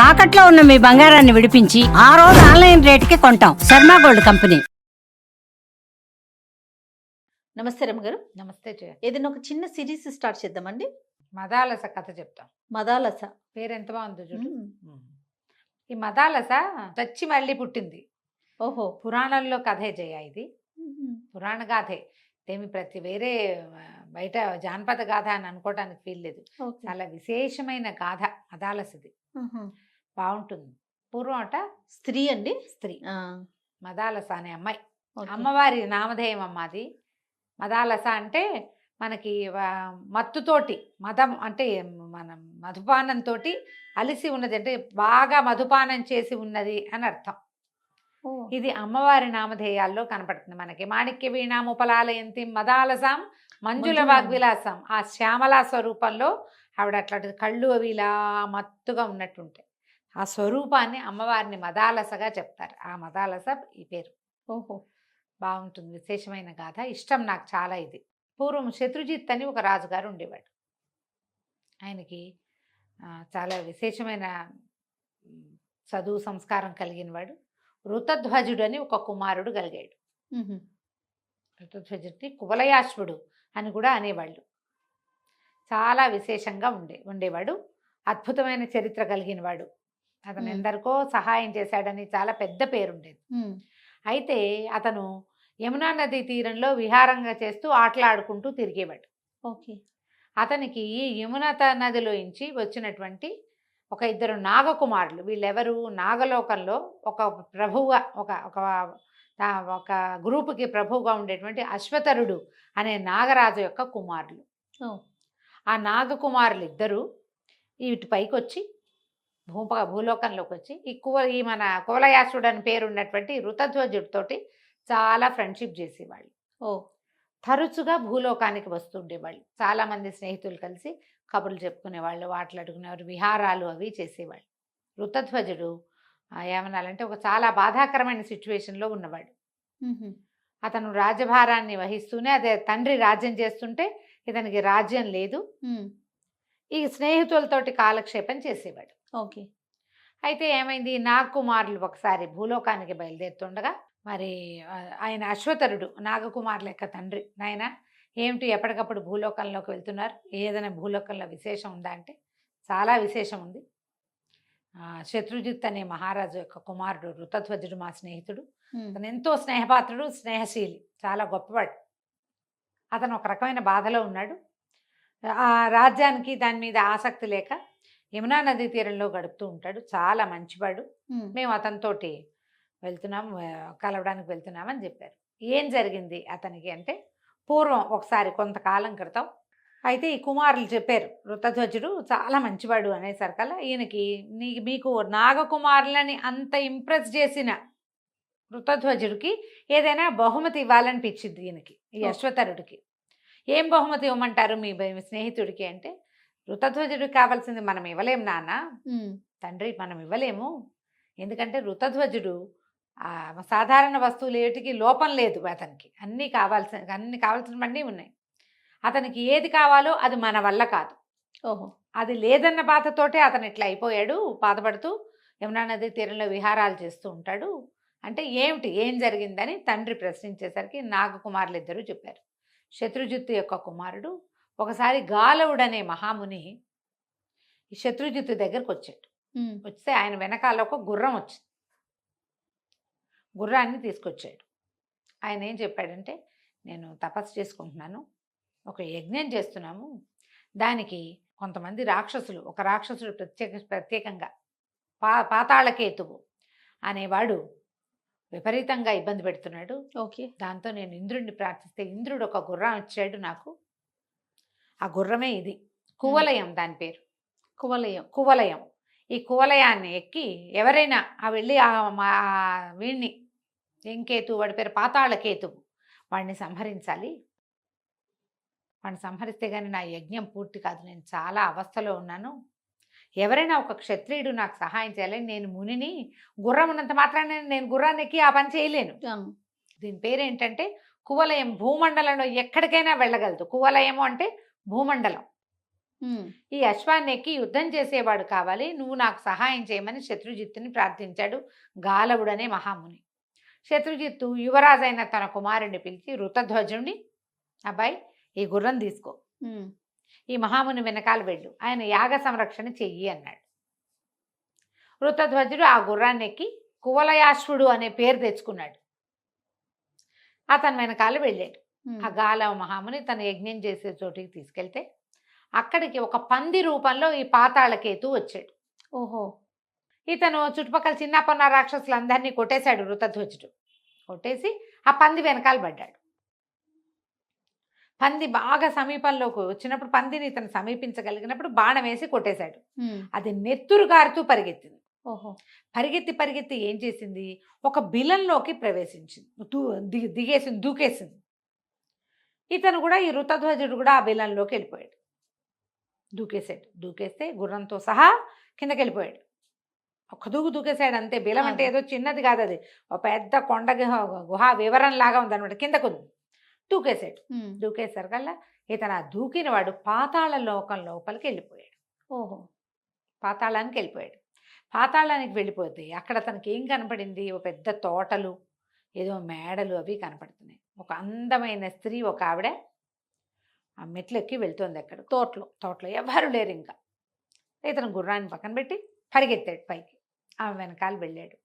తాకట్లో ఉన్న మీ బంగారాన్ని విడిపించి ఆ రోజు ఆన్లైన్ రేటుకి కొంటాం. Sharma gold company. నమస్తే రమ్మగారు. నమస్తే జయ. ఏదైనా ఒక చిన్న సిరీస్ స్టార్ట్ చేద్దామండి. మదాలస కథ చెప్తాం. మదాలస. పేరు ఎంత బాగుందో చూడు. మ్మ్. ఈ మదాలస చచ్చి మళ్ళీ పుట్టింది. ఓహో. పురాణంలో కథే జయ. ఇది మ్మ్. పురాణ గాథే. ఏమి వేరే బయట జానపద గాథ అని అనుకోవడానికి వీల్లేదు. ఓకే. చాలా విశేషమైన గాథ మదాలసది. ఆహా. బాగుంటుంది. పూర్వం అట స్త్రీ అండి. స్త్రీ ఆ, మదాలస అనే అమ్మాయి. ఓకే. అమ్మవారి నామధేయం అమ్మాది. మదాలస అంటే మనకి మత్తుతోటి మదం అంటే మనం మధుపానంతో అలిసి ఉన్నది, అంటే బాగా మధుపానం చేసి ఉన్నది అని అర్థం. ఓ. ఇది అమ్మవారి నామధేయాల్లో కనపడుతుంది మనకి. మాణిక్య వీణాముపలాలయంతి మదాలసాం మంజుల వాగ్విలాసం. ఆ శ్యామలా స్వరూపంలో ఆవిడ అట్లాంటి కళ్ళు అవి ఇలా మత్తుగా ఉన్నట్టుంటాయి. ఆ స్వరూపాన్ని అమ్మవారిని మదాలసగా చెప్తారు. ఆ మదాలస ఈ పేరు. ఓహో. బాగుంటుంది. విశేషమైన గాథ. ఇష్టం నాకు చాలా ఇది. పూర్వం శత్రుజిత్ అని ఒక రాజుగారు ఉండేవాడు. ఆయనకి చాలా విశేషమైన చదువు సంస్కారం కలిగిన వాడు. ఋతధ్వజుడు అని ఒక కుమారుడు కలిగాడు. మ్మ్. ఋతధ్వజుడిని కువలయాశ్వుడు అని కూడా అనేవాళ్ళు. చాలా విశేషంగా ఉండేవాడు. అద్భుతమైన చరిత్ర కలిగిన వాడు. అతను ఎందరికో సహాయం చేశాడని చాలా పెద్ద పేరుండేది. మ్మ్. అయితే అతను యమునా నది తీరంలో విహారంగా చేస్తూ ఆటలాడుకుంటూ తిరిగేవాడు. ఓకే. అతనికి ఈ యమునా నదిలోంచి వచ్చినటువంటి ఒక ఇద్దరు నాగకుమారులు. వీళ్ళెవరు? నాగలోకంలో ఒక ప్రభువుగా ఒక గ్రూపుకి ప్రభువుగా ఉండేటువంటి అశ్వతరుడు అనే నాగరాజు యొక్క కుమారులు. ఓ. ఆ నాగకుమారులు ఇద్దరు ఇటు పైకి వచ్చి భూలోకంలోకి వచ్చి ఈ మన కువలయాసుడు అని పేరు ఉన్నటువంటి ఋతధ్వజుడితోటి చాలా ఫ్రెండ్షిప్ చేసేవాళ్ళు. ఓ. తరచుగా భూలోకానికి వస్తుండేవాళ్ళు. చాలామంది స్నేహితులు కలిసి కబుర్లు చెప్పుకునేవాళ్ళు, ఆటలాడుకునేవారు, విహారాలు అవి చేసేవాళ్ళు. ఋతధ్వజుడు ఏమనాలంటే ఒక చాలా బాధాకరమైన సిచ్యువేషన్లో ఉన్నవాడు. మ్మ్. అతను రాజ్యభారాన్ని వహిస్తూనే అదే తండ్రి రాజ్యం చేస్తుంటే ఇతనికి రాజ్యం లేదు. మ్మ్. ఈ స్నేహితులతోటి కాలక్షేపం చేసేవాడు. ఓకే. అయితే ఏమైంది, నాగకుమారులు ఒకసారి భూలోకానికి బయలుదేరుతుండగా మరి ఆయన అశ్వతరుడు నాగకుమారుల యొక్క తండ్రి, నాయన ఏమిటి ఎప్పటికప్పుడు భూలోకంలోకి వెళ్తున్నారు, ఏదైనా భూలోకంలో విశేషం ఉందా అంటే చాలా విశేషం ఉంది. శత్రుజిత్ అనే మహారాజు యొక్క కుమారుడు ఋతధ్వజుడు మా స్నేహితుడు. అతను ఎంతో స్నేహపాత్రుడు, స్నేహశీలి, చాలా గొప్పవాడు. అతను ఒక రకమైన బాధలో ఉన్నాడు. ఆ రాజ్యానికి దాని మీద ఆసక్తి లేక యమునా నదీ తీరంలో గడుపుతూ ఉంటాడు. చాలా మంచివాడు. మేము అతనితోటి కలవడానికి వెళ్తున్నామని చెప్పారు. ఏం జరిగింది అతనికి అంటే, పూర్వం ఒకసారి కొంతకాలం క్రితం అయితే ఈ కుమారులు చెప్పారు, ఋతధ్వజుడు చాలా మంచివాడు అనేసరికల్లా ఈయనకి మీకు నాగకుమారులని అంత ఇంప్రెస్ చేసిన ఋతధ్వజుడికి ఏదైనా బహుమతి ఇవ్వాలనిపించింది ఈయనకి, ఈ అశ్వతరుడికి. ఏం బహుమతి ఇవ్వమంటారు మీ స్నేహితుడికి అంటే, ఋతధ్వజుడికి కావాల్సింది మనం ఇవ్వలేము నాన్న, తండ్రి మనం ఇవ్వలేము. ఎందుకంటే ఋతధ్వజుడు సాధారణ వస్తువులు ఏటికి లోపం లేదు అతనికి. అన్నీ కావాల్సినవన్నీ ఉన్నాయి. అతనికి ఏది కావాలో అది మన వల్ల కాదు. ఓహో. అది లేదన్న బాధతోటే అతను ఇట్లా అయిపోయాడు, బాధపడుతూ యమునా నది తీరంలో విహారాలు చేస్తూ ఉంటాడు అంటే ఏం జరిగిందని తండ్రి ప్రశ్నించేసరికి నాగకుమారులు ఇద్దరు చెప్పారు. శత్రుజిత్తు యొక్క కుమారుడు ఒకసారి గాలవుడనే మహాముని ఈ శత్రుజిత్తు దగ్గరకు వచ్చాడు. వస్తే ఆయన వెనకాల ఒక గుర్రం వచ్చింది. గుర్రాన్ని తీసుకొచ్చాడు. ఆయన ఏం చెప్పాడంటే, నేను తపస్సు చేసుకుంటున్నాను, ఒక యజ్ఞం చేస్తున్నాము, దానికి కొంతమంది రాక్షసులు, ఒక రాక్షసుడు ప్రత్యేకంగా పాతాళకేతువు అనేవాడు విపరీతంగా ఇబ్బంది పెడుతున్నాడు. ఓకే. దాంతో నేను ఇంద్రుడిని ప్రార్థిస్తే ఇంద్రుడు ఒక గుర్రం ఇచ్చాడు నాకు. ఆ గుర్రమే ఇది, కువలయం దాని పేరు. కువలయం. ఈ కువలయాన్ని ఎక్కి ఎవరైనా వెళ్ళి వీణ్ణి ఎంకేతు, వాడి పేరు పాతాళకేతువు, వాడిని సంహరించాలి. వాడిని సంహరిస్తే కానీ నా యజ్ఞం పూర్తి కాదు, నేను చాలా అవస్థలో ఉన్నాను, ఎవరైనా ఒక క్షత్రియుడు నాకు సహాయం చేయాలి, నేను మునిని, గుర్రం ఉన్నంత మాత్రాన్ని నేను గుర్రాన్ని ఎక్కి ఆ పని చేయలేను. దీని పేరేంటంటే కువలయం. భూమండలంలో ఎక్కడికైనా వెళ్ళగలదు. కువలయము అంటే భూమండలం. ఈ అశ్వాన్ని ఎక్కి యుద్ధం చేసేవాడు కావాలి, నువ్వు నాకు సహాయం చేయమని శత్రుజిత్తుని ప్రార్థించాడు గాలవుడనే మహాముని. శత్రుజిత్తు యువరాజైన తన కుమారుడిని పిలిచి వృతధ్వజుడిని, అబ్బాయి ఈ గుర్రం తీసుకో, ఈ మహాముని వెనకాల వెళ్ళు, ఆయన యాగ సంరక్షణ చెయ్యి అన్నాడు. వృతధ్వజుడు ఆ గుర్రాన్ని ఎక్కి కువలయాశ్వుడు అనే పేరు తెచ్చుకున్నాడు. అతని వెనకాల వెళ్ళాడు. ఆ గాలవ మహాముని తన యజ్ఞం చేసే చోటికి తీసుకెళ్తే అక్కడికి ఒక పంది రూపంలో ఈ పాతాళకేతు వచ్చాడు. ఓహో. ఇతను చుట్టుపక్కల చిన్నపన్న రాక్షసులందరినీ కొట్టేశాడు వృతధ్వజుడు. కొట్టేసి ఆ పంది వెనకాల పడ్డాడు. పంది బాగా సమీపంలోకి వచ్చినప్పుడు పందిని ఇతను సమీపించగలిగినప్పుడు బాణం వేసి కొట్టేశాడు. అది నెత్తురు గారుతూ పరిగెత్తింది. ఓహో. పరిగెత్తి ఏం చేసింది, ఒక బిలంలోకి ప్రవేశించింది, దిగేసింది, దూకేసింది. ఇతను కూడా ఈ వృతధ్వజుడు కూడా ఆ బిలంలోకి వెళ్ళిపోయాడు. దూకేస్తే గుర్రంతో సహా కిందకి వెళ్ళిపోయాడు. ఒక దూకేశాడు అంతే. బిలం అంటే ఏదో చిన్నది కాదు, అది ఒక పెద్ద కొండ గుహ వివరం లాగా ఉందన్నమాట. కిందకు దూకేశాడు. దూకేసరికల్లా ఇతను ఆ దూకిన వాడు పాతాళ లోకం లోపలికి వెళ్ళిపోయాడు. ఓహో. పాతాళానికి వెళ్ళిపోయాడు. పాతాళానికి వెళ్ళిపోతే అక్కడ తనకి ఏం కనపడింది, ఒక పెద్ద తోటలు, ఏదో మేడలు అవి కనపడుతున్నాయి. ఒక అందమైన స్త్రీ, ఒక ఆవిడ ఆ మెట్లు ఎక్కి వెళ్తోంది. అక్కడ తోటలో ఎవరు లేరు. ఇంకా ఇతను గుర్రాన్ని పక్కన పెట్టి పరిగెత్తాడు పైకి. ఆమె వెనకాల వెళ్ళాడు.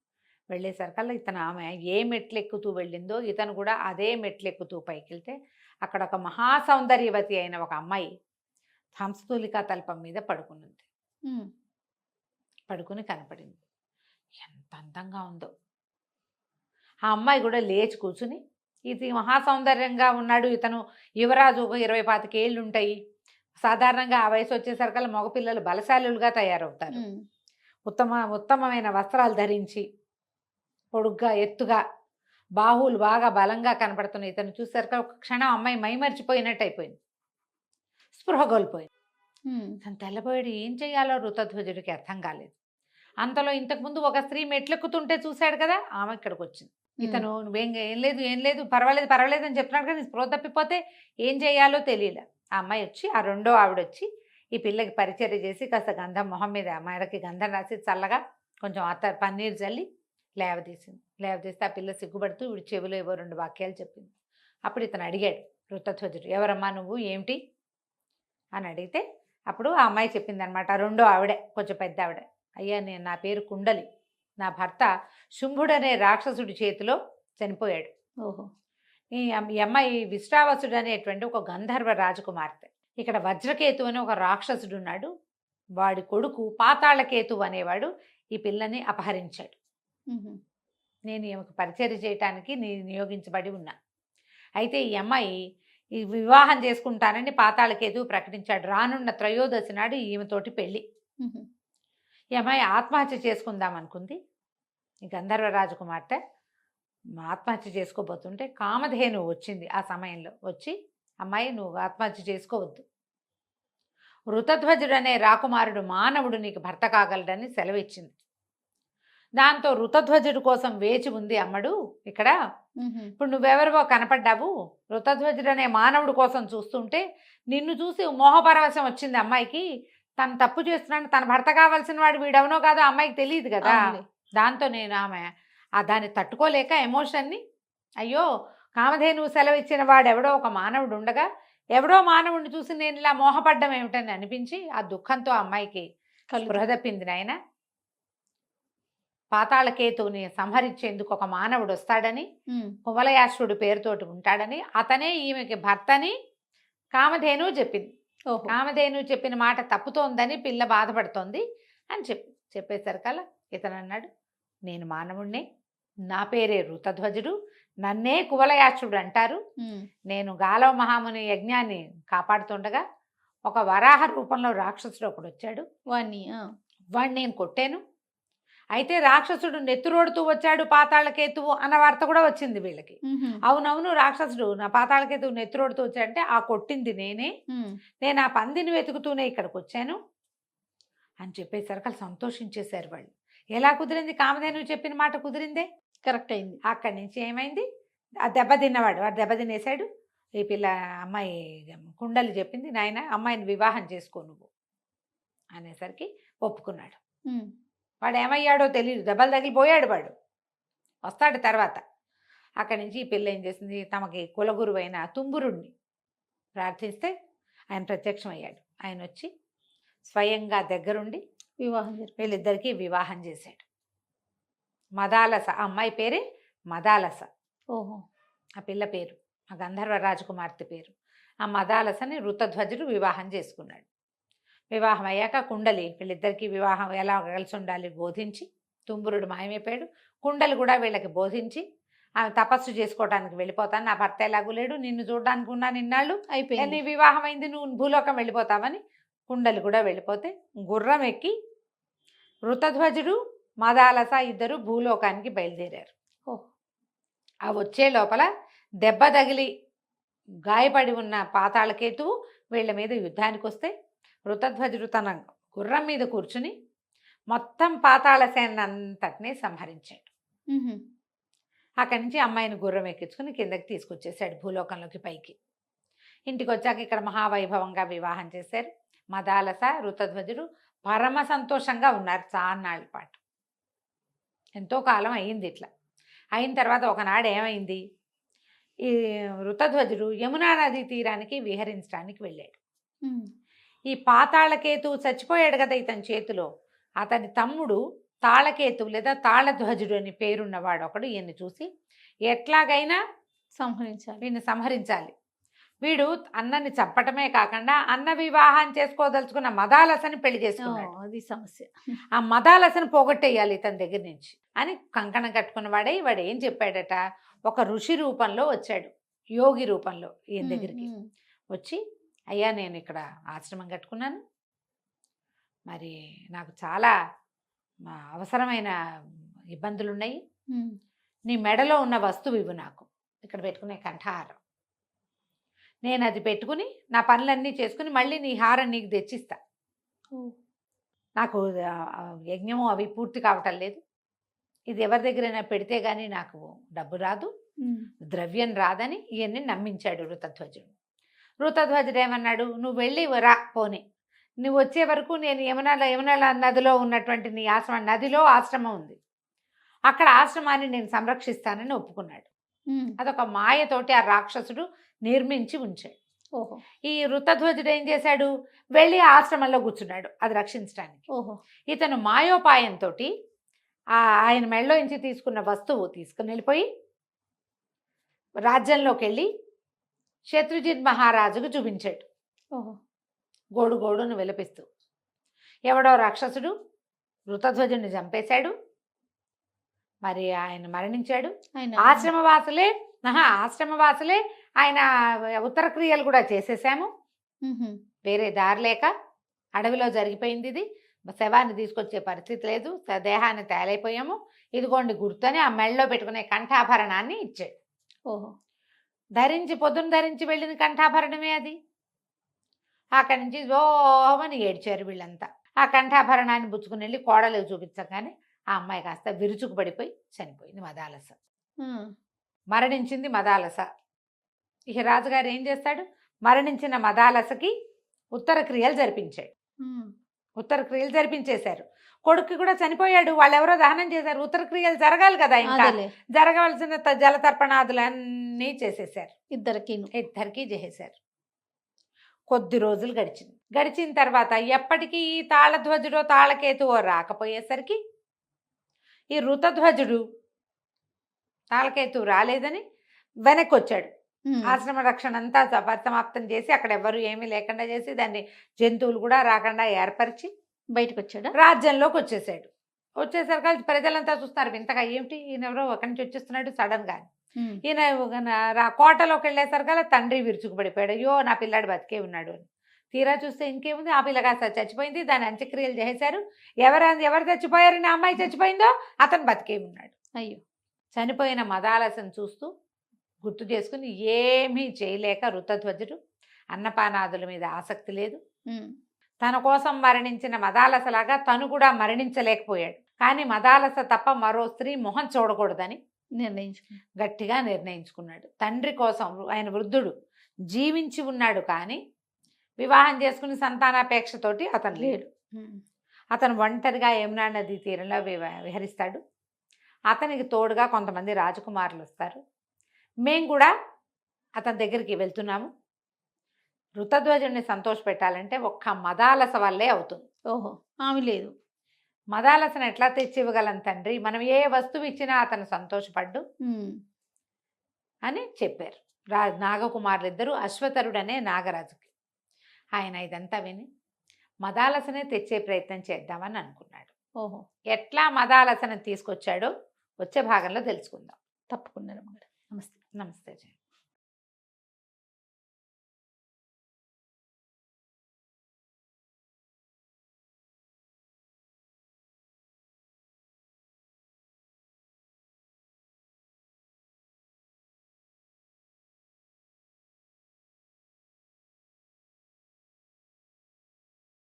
వెళ్ళేసరికల్లా ఇతను ఆమె ఏ మెట్లు ఎక్కుతూ వెళ్ళిందో ఇతను కూడా అదే మెట్లు ఎక్కుతూ పైకి వెళ్తే అక్కడ ఒక మహాసౌందర్యవతి అయిన ఒక అమ్మాయి హంసతూలికా తల్పం మీద పడుకున్నది. పడుకుని కనపడింది. ఎంత అందంగా ఉందో. ఆ అమ్మాయి కూడా లేచి కూర్చుని, ఇది మహాసౌందర్యంగా ఉన్నాడు ఇతను, యువరాజు, 20-25 ఏళ్ళు ఉంటాయి. సాధారణంగా ఆ వయసు వచ్చేసరికల్లా మగపిల్లలు బలశాలులుగా తయారవుతారు. ఉత్తమమైన వస్త్రాలు ధరించి పొడుగ్గా ఎత్తుగా బాహువులు బాగా బలంగా కనపడుతున్నాయి. ఇతను చూసేసరికి ఒక క్షణం అమ్మాయి మైమర్చిపోయినట్టు అయిపోయింది, స్పృహ కోల్పోయింది. తను తెల్లబోయాడు. ఏం చేయాలో వృతధ్వజుడికి అర్థం కాలేదు. అంతలో ఇంతకుముందు ఒక స్త్రీ మెట్లెక్కుతుంటే చూశాడు కదా, ఆమె ఇక్కడికి వచ్చింది. ఇతను ఏం లేదు పర్వాలేదు అని చెప్తున్నాడు కదా, స్పృహ తప్పిపోతే ఏం చేయాలో తెలియలే. ఆ అమ్మాయి వచ్చి, ఆ రెండో ఆవిడ వచ్చి ఈ పిల్లకి పరిచర్య చేసి కాస్త గంధం మొహం మీద, అమ్మాయికి గంధం రాసి చల్లగా కొంచెం పన్నీరు చల్లి లేవదీస్తే ఆ పిల్ల సిగ్గుపడుతూ వీడి చెవిలో ఏవో 2 వాక్యాలు చెప్పింది. అప్పుడు ఇతను అడిగాడు వృతధ్వజుడు, ఎవరమ్మా నువ్వు, ఏమిటి అని అడిగితే అప్పుడు ఆ అమ్మాయి చెప్పింది అనమాట. రెండో ఆవిడే, కొంచెం పెద్ద ఆవిడ, అయ్యా నా పేరు కుండలి, నా భర్త శుంభుడనే రాక్షసుడి చేతిలో చనిపోయాడు. ఓహో. ఈ అమ్మాయి విశ్రావసుడు అనేటువంటి ఒక గంధర్వ రాజకుమార్తె. ఇక్కడ వజ్రకేతు అని ఒక రాక్షసుడు ఉన్నాడు, వాడి కొడుకు పాతాళకేతు అనేవాడు ఈ పిల్లని అపహరించాడు. నేను ఈమెకు పరిచర్య చేయటానికి నియోగించబడి ఉన్నా. అయితే ఈ అమ్మాయి ఈ వివాహం చేసుకుంటానని పాతాళకేతు ప్రకటించాడు. రానున్న 13వ నాడు ఈమెతోటి పెళ్ళి. ఈ అమ్మాయి ఆత్మహత్య చేసుకుందాం అనుకుంది. ఈ గంధర్వ రాజకుమార్తె ఆత్మహత్య చేసుకోబోతుంటే కామధేను వచ్చింది. ఆ సమయంలో వచ్చి, అమ్మాయి నువ్వు ఆత్మహత్య చేసుకోవద్దు, వృతధ్వజుడు అనే రాకుమారుడు మానవుడు నీకు భర్త కాగలడని సెలవిచ్చింది. దాంతో వృతధ్వజుడు కోసం వేచి ఉంది అమ్మడు ఇక్కడ. ఇప్పుడు నువ్వెవరివో కనపడ్డావు, వృతధ్వజుడు అనే మానవుడు కోసం చూస్తుంటే నిన్ను చూసి మోహపరవశం వచ్చింది అమ్మాయికి. తను తప్పు చేస్తున్నాడు, తన భర్త కావాల్సిన వాడు వీడెవనో కాదో అమ్మాయికి తెలియదు కదా. దాంతో నేను ఆమె దాన్ని తట్టుకోలేక ఎమోషన్ని, అయ్యో కామధేనువు సెలవిచ్చిన వాడెవడో ఒక మానవుడు ఉండగా ఎవడో మానవుడిని చూసి నేను ఇలా మోహపడ్డం ఏమిటని అనిపించి ఆ దుఃఖంతో అమ్మాయికి స్పృహ తప్పింది. నాయన, పాతాళకేతువుని సంహరించేందుకు ఒక మానవుడు వస్తాడని, కువలయాశ్వుడు పేరుతోటి ఉంటాడని, అతనే ఈమెకి భర్తని కామధేనువు చెప్పింది. కామధేనువు చెప్పిన మాట తప్పుతోందని పిల్ల బాధపడుతోంది అని చెప్పేసరికల్లా ఇతను అన్నాడు, నేను మానవుడినే, నా పేరే వృతధ్వజుడు, నన్నే కువలయాశ్వుడు అంటారు. నేను గాలవ మహాముని యజ్ఞాన్ని కాపాడుతుండగా ఒక వరాహ రూపంలో రాక్షసుడు ఒకడు వచ్చాడు, వాడిని నేను కొట్టాను. అయితే రాక్షసుడు నెత్తురోడుతూ వచ్చాడు పాతాళకేతువు అన్న వార్త కూడా వచ్చింది వీళ్ళకి. అవునవును, రాక్షసుడు నా పాతాళకేతువు నెత్తురోడుతూ వచ్చాడంటే ఆ కొట్టింది నేనే, నేను ఆ పందిని వెతుకుతూనే ఇక్కడికి వచ్చాను అని చెప్పేసరికి సంతోషించేశారు వాళ్ళు. ఎలా కుదిరింది, కామధేనువు చెప్పిన మాట కుదిరిందే, కరెక్ట్ అయింది. అక్కడి నుంచి ఏమైంది, ఆ దెబ్బతిన్నవాడు వాడు దెబ్బతినేశాడు. ఈ పిల్ల అమ్మాయి కుండలి చెప్పింది, నాయన అమ్మాయిని వివాహం చేసుకో నువ్వు అనేసరికి ఒప్పుకున్నాడు. ఉమ్. వాడు ఏమయ్యాడో తెలియదు, దెబ్బలు తగిలిపోయాడు వాడు. వస్తాడు తర్వాత. అక్కడి నుంచి ఈ పిల్ల ఏం చేసింది, తమకి కులగురువైన తుంబురుణ్ణి ప్రార్థిస్తే ఆయన ప్రత్యక్షమయ్యాడు. ఆయన వచ్చి స్వయంగా దగ్గరుండి వివాహం జరిపి వీళ్ళిద్దరికీ వివాహం చేశాడు. మదాలస, ఆ అమ్మాయి పేరే మదాలస, ఓహో. ఆ పిల్ల పేరు, ఆ గంధర్వ రాజకుమార్తె పేరు. ఆ మదాలసని ఋతధ్వజుడు వివాహం చేసుకున్నాడు. వివాహం అయ్యాక కుండలి వీళ్ళిద్దరికీ వివాహం ఎలా కలిసి ఉండాలి బోధించి, తుంబురుడు మాయమైపోయాడు. కుండలి కూడా వీళ్ళకి బోధించి, ఆమె తపస్సు చేసుకోవడానికి వెళ్ళిపోతాను, నా భర్త ఎలాగూ లేడు, నిన్ను చూడడానికి ఉన్నాను ఇన్నాళ్ళు, అయిపోయింది. నీ వివాహం అయింది, నువ్వు భూలోకం వెళ్ళిపోతావని కుండలి కూడా వెళ్ళిపోతే గుర్రం ఎక్కి ఋతధ్వజుడు మదాలస ఇద్దరు భూలోకానికి బయలుదేరారు. ఓహ్. ఆ వచ్చే లోపల దెబ్బ తగిలి గాయపడి ఉన్న పాతాళకేతువు వీళ్ళ మీద యుద్ధానికి వస్తే ఋతధ్వజుడు తన గుర్రం మీద కూర్చుని మొత్తం పాతాళ సేనంతటినీ సంహరించాడు. ఉహు. అక్కడి నుంచి అమ్మాయిని గుర్రం ఎక్కించుకుని కిందకి తీసుకొచ్చేసాడు భూలోకంలోకి పైకి. ఇంటికి వచ్చాక ఇక్కడ మహావైభవంగా వివాహం చేశారు. మదాలస ఋతధ్వజుడు పరమ సంతోషంగా ఉన్నారు చాన్నాళ్ళ పాటు. ఎంతో కాలం అయింది ఇట్లా. అయిన తర్వాత ఒకనాడు ఏమైంది, ఈ ఋతధ్వజుడు యమునా నది తీరానికి విహరించడానికి వెళ్ళాడు. ఉమ్. ఈ పాతాళకేతువు చచ్చిపోయాడు కదా ఇతని చేతిలో, అతని తమ్ముడు తాళకేతువు లేదా తాళధ్వజుడు అని పేరున్నవాడు ఒకడు ఈయన్ని చూసి ఎట్లాగైనా సంహరించాలి. వీడిని సంహరించాలి, వీడు అన్నని చంపటమే కాకుండా అన్న వివాహం చేసుకోదలుచుకున్న మదాలసని పెళ్లి ఓ, చేసుకున్నాడు. అది సమస్య. ఆ మదాలసని పోగొట్టేయాలి ఇతని దగ్గర నుంచి అని కంకణం కట్టుకున్నవాడే వాడు ఏం చెప్పాడట, ఒక ఋషి రూపంలో వచ్చాడు, యోగి రూపంలో ఈయన దగ్గరికి ఉమ్. వచ్చి, అయ్యా నేను ఇక్కడ ఆశ్రమం కట్టుకున్నాను, మరి నాకు చాలా అవసరమైన ఇబ్బందులు ఉన్నాయి, ఉమ్. నీ మెడలో ఉన్న వస్తువు ఇవ్వు, నాకు ఇక్కడ పెట్టుకునే కంఠహారం, నేను అది పెట్టుకుని నా పనులన్నీ చేసుకుని మళ్ళీ నీ హారం నీకు తెచ్చిస్తా. ఓ. నాకు యజ్ఞము అవి పూర్తి కావటం లేదు, ఇది ఎవరి దగ్గరైనా పెడితే కానీ నాకు డబ్బు రాదు, ఉమ్. ద్రవ్యం రాదని ఈయన్ని నమ్మించాడు ఋతధ్వజుడు. ఋతధ్వజుడు ఏమన్నాడు, నువ్వు వెళ్ళి రా పోని, నువ్వు వచ్చే వరకు నేను యమున నదిలో ఉన్నటువంటి నీ ఆశ్రమం, నదిలో ఆశ్రమం ఉంది, అక్కడ ఆశ్రమాన్ని నేను సంరక్షిస్తానని ఒప్పుకున్నాడు. ఉమ్. అదొక మాయతోటి ఆ రాక్షసుడు నిర్మించి ఉంచాడు. ఓహో. ఈ ఋతధ్వజుడు ఏం చేశాడు, వెళ్ళి ఆశ్రమంలో కూర్చున్నాడు అది రక్షించడానికి. ఓహో. ఇతను మాయోపాయంతో ఆయన మెడలో నుంచి తీసుకున్న వస్తువు తీసుకుని వెళ్ళిపోయి రాజ్యంలోకి వెళ్ళి శత్రుజిత్ మహారాజుకు చూపించాడు, ఓహో. గోడు గోడును విలపిస్తూ. ఎవడో రాక్షసుడు ఋతధ్వజుడిని చంపేశాడు, మరి ఆయన మరణించాడు. ఆయన ఆశ్రమవాసులే ఆయన ఉత్తర క్రియలు కూడా చేసేసాము, ఉహు. వేరే దారి లేక అడవిలో జరిగిపోయింది ఇది, శవాన్ని తీసుకొచ్చే పరిస్థితి లేదు, దేహాన్ని తేలైపోయాము, ఇదిగోండి గుర్తని ఆ మెళ్ళలో పెట్టుకునే కంఠాభరణాన్ని ఇచ్చాడు. ఓహో. పొద్దున ధరించి వెళ్ళిన కంఠాభరణమే అది. అక్కడి నుంచి ఓమని ఏడ్చారు వీళ్ళంతా. ఆ కంఠాభరణాన్ని బుచ్చుకుని వెళ్ళి కోడలకు చూపించగానే ఆ అమ్మాయి కాస్త విరుచుకు పడిపోయి చనిపోయింది మదాలస. ఉమ్. మరణించింది మదాలస. ఇక రాజుగారు ఏం చేస్తాడు, మరణించిన మదాలసకి ఉత్తర క్రియలు జరిపించాడు. ఉమ్. ఉత్తర క్రియలు జరిపించేశారు. కొడుక్కి కూడా చనిపోయాడు, వాళ్ళు ఎవరో దహనం చేశారు, ఉత్తర క్రియలు జరగాలి కదా, ఇంకా అదేలే. జరగవలసిన జలతర్పణాదులన్నీ చేసేసారు, ఇద్దరికీను. ఇద్దరికీ చేసేశారు. కొద్ది రోజులు గడిచిన తర్వాత ఎప్పటికీ ఈ తాళధ్వజుడో తాళకేతువో రాకపోయేసరికి ఈ ఋతధ్వజుడు తాళకేతువు రాలేదని వెనక్కి వచ్చాడు. ఉమ్. ఆశ్రమ రక్షణ అంతా పరిసమాప్తం చేసి అక్కడ ఎవరు ఏమీ లేకుండా చేసి దాన్ని జంతువులు కూడా రాకుండా ఏర్పరిచి బయటకు వచ్చాడా? రాజ్యంలోకి వచ్చేసాడు. వచ్చేసరికి ప్రజలంతా చూస్తున్నారు, ఇంతగా ఏమిటి ఈయన ఎవరో ఒకరి నుంచి వచ్చేస్తున్నాడు సడన్ గా. ఉమ్. ఈయన కోటలోకి వెళ్ళేసరికల్లా తండ్రి విరుచుకుపడిపోయాడు, అయ్యో నా పిల్లాడు బతికే ఉన్నాడు అని. తీరా చూస్తే ఇంకేముంది, ఆ పిల్లగా చచ్చిపోయింది, దాని అంత్యక్రియలు చేశారు. ఎవరు చచ్చిపోయారని ఆ అమ్మాయి చచ్చిపోయిందో అతను బతికే ఉన్నాడు. అయ్యో. చనిపోయిన మదాలసను చూస్తూ గుర్తు చేసుకుని ఏమీ చేయలేక ఋతధ్వజుడు అన్నపానాదుల మీద ఆసక్తి లేదు, ఉమ్. తన కోసం మరణించిన మదాలసలాగా తను కూడా మరణించలేకపోయాడు. కానీ మదాలస తప్ప మరో స్త్రీ మొహం చూడకూడదని నిర్ణయించుకున్నాడు. గట్టిగా నిర్ణయించుకున్నాడు. తండ్రి కోసం ఆయన వృద్ధుడు, జీవించి ఉన్నాడు కానీ వివాహం చేసుకుని సంతానాపేక్షతోటి అతను లేడు. ఉమ్. అతను ఒంటరిగా యమునా నది తీరంలో విహరిస్తాడు. అతనికి తోడుగా కొంతమంది రాజకుమారులు వస్తారు. మేము కూడా అతని దగ్గరికి వెళ్తున్నాము. ఋతధ్వజుడిని సంతోషపెట్టాలంటే ఒక్క మదాలస వల్లే అవుతుంది. ఓహో, ఆమె లేదు. మదాలసను ఎట్లా తెచ్చి ఇవ్వగలం తండ్రి, మనం ఏ వస్తువు ఇచ్చినా అతను సంతోషపడ్డు ఉమ్. అని చెప్పారు. నాగకుమారులు ఇద్దరు అశ్వతరుడనే నాగరాజుకి. ఆయన ఇదంతా విని మదాలసనే తెచ్చే ప్రయత్నం చేద్దామని అనుకున్నాడు. ఓహో, ఎట్లా మదాలసను తీసుకొచ్చాడో వచ్చే భాగంలో తెలుసుకుందాం. తప్పకుండా రమ్మగారు. నమస్తే. నమస్తే జయ.